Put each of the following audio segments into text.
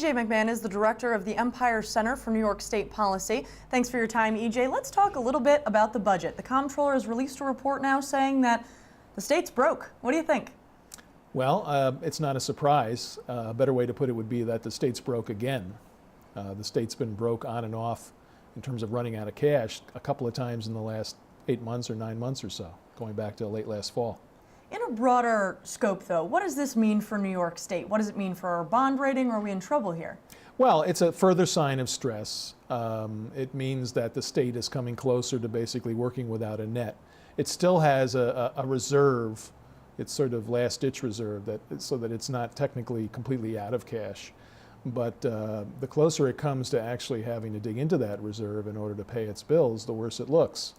E.J. McMahon is the director of the Empire Center for New York State Policy. Thanks for your time, E.J. Let's talk a little bit about the budget. The comptroller has released a report now saying that the state's broke. What do you think? Well, it's not a surprise. A better way to put it would be that the state's broke again. The state's been broke on and off in terms of running out of cash a couple of times in the last 8 months or 9 months or so, going back to late last fall. In a broader scope, though, what does this mean for New York State? What does it mean for our bond rating? Are we in trouble here? Well, it's a further sign of stress. It means that the state is coming closer to basically working without a net. It still has a reserve. It's sort of last-ditch reserve, so that it's not technically completely out of cash. But the closer it comes to actually having to dig into that reserve in order to pay its bills, the worse it looks.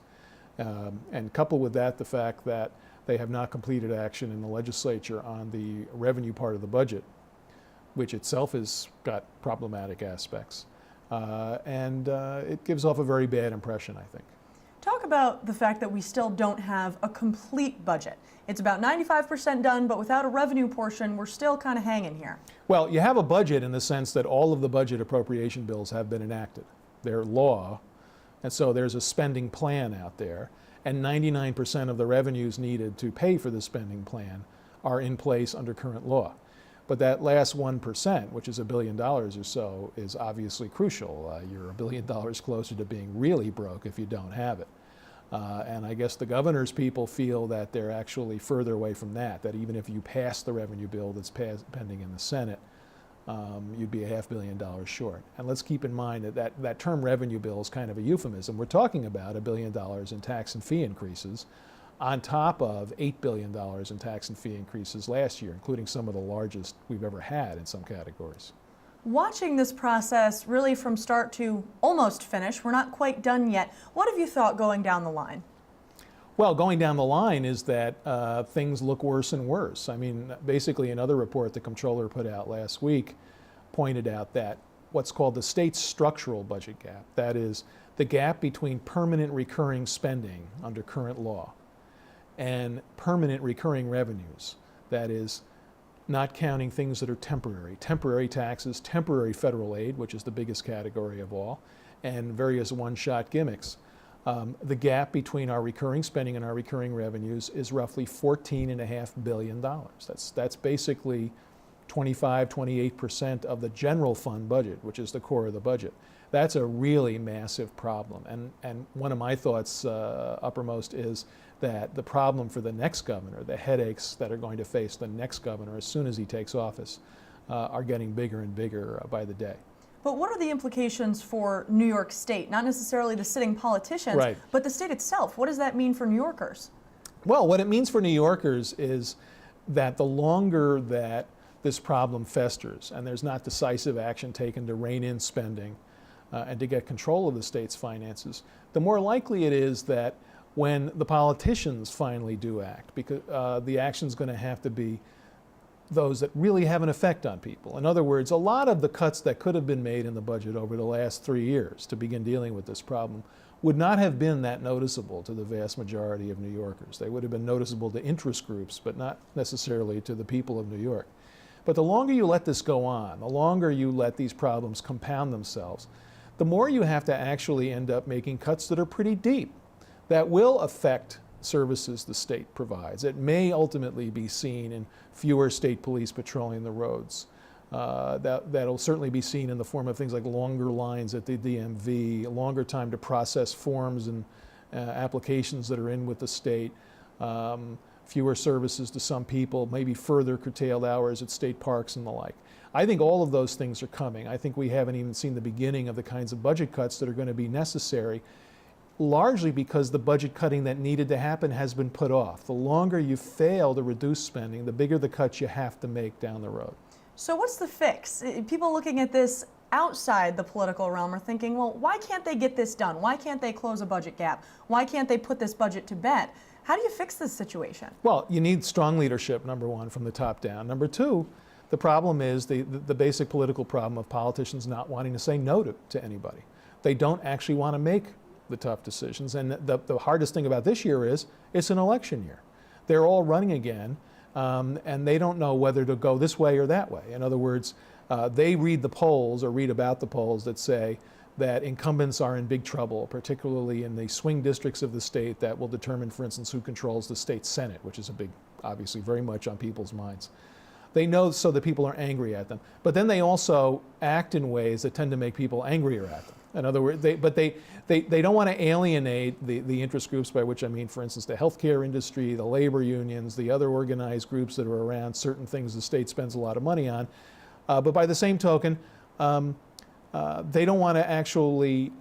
And coupled with that, the fact that they have not completed action in the legislature on the revenue part of the budget, which itself has got problematic aspects. It gives off a very bad impression, I think. Talk about the fact that we still don't have a complete budget. It's about 95% done, but without a revenue portion, we're still kind of hanging here. Well, you have a budget in the sense that all of the budget appropriation bills have been enacted. They're law, and so there's a spending plan out there, and 99% of the revenues needed to pay for the spending plan are in place under current law. But that last 1%, which is $1 billion or so, is obviously crucial. You're $1 billion closer to being really broke if you don't have it. And I guess the governor's people feel that they're actually further away from that, that even if you pass the revenue bill that's pending in the Senate, you'd be $500 million short. And let's keep in mind that term revenue bill is kind of a euphemism. We're talking about $1 billion in tax and fee increases on top of $8 billion in tax and fee increases last year, including some of the largest we've ever had in some categories. Watching this process really from start to almost finish, we're not quite done yet. What have you thought going down the line? Well, going down the line is that things look worse and worse. I mean, basically another report the comptroller put out last week pointed out that what's called the state's structural budget gap, that is the gap between permanent recurring spending under current law and permanent recurring revenues, that is not counting things that are temporary taxes, temporary federal aid, which is the biggest category of all, and various one-shot gimmicks. The gap between our recurring spending and our recurring revenues is roughly $14.5 billion. That's basically 28% of the general fund budget, which is the core of the budget. That's a really massive problem. And one of my thoughts uppermost is that the problem for the next governor, the headaches that are going to face the next governor as soon as he takes office, are getting bigger and bigger by the day. But what are the implications for New York State? Not necessarily the sitting politicians, right, but the state itself. What does that mean for New Yorkers? Well, what it means for New Yorkers is that the longer that this problem festers and there's not decisive action taken to rein in spending and to get control of the state's finances, the more likely it is that when the politicians finally do act, because the action's going to have to be those that really have an effect on people. In other words, a lot of the cuts that could have been made in the budget over the last 3 years to begin dealing with this problem would not have been that noticeable to the vast majority of New Yorkers. They would have been noticeable to interest groups, but not necessarily to the people of New York. But the longer you let this go on, the longer you let these problems compound themselves, the more you have to actually end up making cuts that are pretty deep, that will affect services the state provides. It may ultimately be seen in fewer state police patrolling the roads. That'll certainly be seen in the form of things like longer lines at the DMV, a longer time to process forms and applications that are in with the state, fewer services to some people, maybe further curtailed hours at state parks and the like. I think all of those things are coming. I think we haven't even seen the beginning of the kinds of budget cuts that are going to be necessary, largely because the budget cutting that needed to happen has been put off. The longer you fail to reduce spending, the bigger the cuts you have to make down the road. So what's the fix? People looking at this outside the political realm are thinking, well, why can't they get this done? Why can't they close a budget gap? Why can't they put this budget to bed? How do you fix this situation? Well, you need strong leadership, number one, from the top down. Number two, the problem is the basic political problem of politicians not wanting to say no to anybody. They don't actually want to make the tough decisions. And the hardest thing about this year is it's an election year. They're all running again, and they don't know whether to go this way or that way. In other words, they read the polls or read about the polls that say that incumbents are in big trouble, particularly in the swing districts of the state that will determine, for instance, who controls the state Senate, which is a big, obviously very much on people's minds. They know so that people are angry at them. But then they also act in ways that tend to make people angrier at them. In other words, they don't want to alienate the interest groups, by which I mean, for instance, the healthcare industry, the labor unions, the other organized groups that are around certain things the state spends a lot of money on. But by the same token, they don't want to actually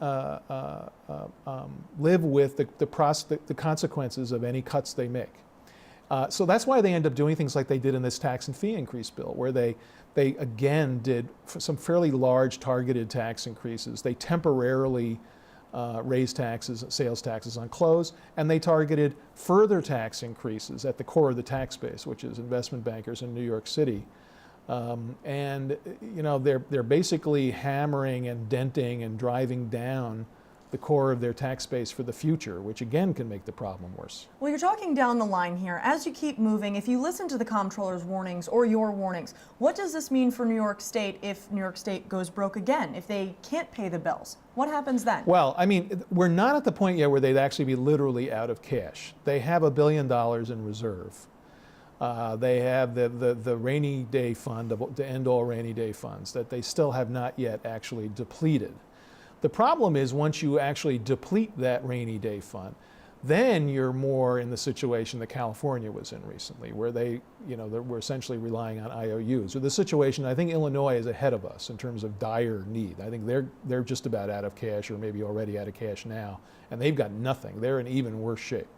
live with the consequences of any cuts they make. So that's why they end up doing things like they did in this tax and fee increase bill, where they again did some fairly large targeted tax increases. They temporarily raised taxes, sales taxes on clothes, and they targeted further tax increases at the core of the tax base, which is investment bankers in New York City. And you know, they're basically hammering and denting and driving down the core of their tax base for the future, which again can make the problem worse. Well, you're talking down the line here. As you keep moving, if you listen to the comptroller's warnings or your warnings, what does this mean for New York State if New York State goes broke again, if they can't pay the bills? What happens then? Well, I mean, we're not at the point yet where they'd actually be literally out of cash. They have $1 billion in reserve. They have the rainy day fund, the end all rainy day funds that they still have not yet actually depleted. The problem is once you actually deplete that rainy day fund, then you're more in the situation that California was in recently, where they were essentially relying on IOUs. Or the situation, I think Illinois is ahead of us in terms of dire need. I think they're just about out of cash, or maybe already out of cash now, and they've got nothing. They're in even worse shape.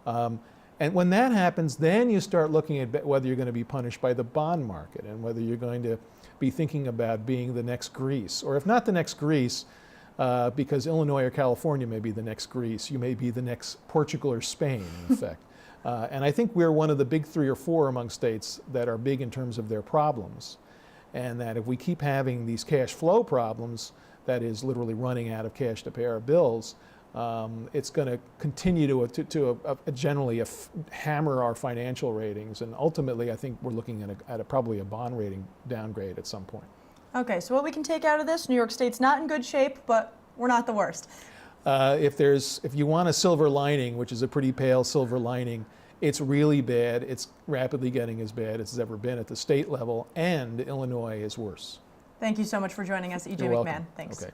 And when that happens, then you start looking at whether you're going to be punished by the bond market and whether you're going to be thinking about being the next Greece. Or if not the next Greece, because Illinois or California may be the next Greece, you may be the next Portugal or Spain, in effect. And I think we're one of the big 3 or 4 among states that are big in terms of their problems. And that if we keep having these cash flow problems, that is literally running out of cash to pay our bills, it's going to continue to generally hammer our financial ratings. And ultimately, I think we're looking at probably a bond rating downgrade at some point. Okay, so what we can take out of this, New York State's not in good shape, but we're not the worst. If you want a silver lining, which is a pretty pale silver lining, it's really bad. It's rapidly getting as bad as it's ever been at the state level, and Illinois is worse. Thank you so much for joining us, E.J. You're McMahon. welcome. Thanks. Okay.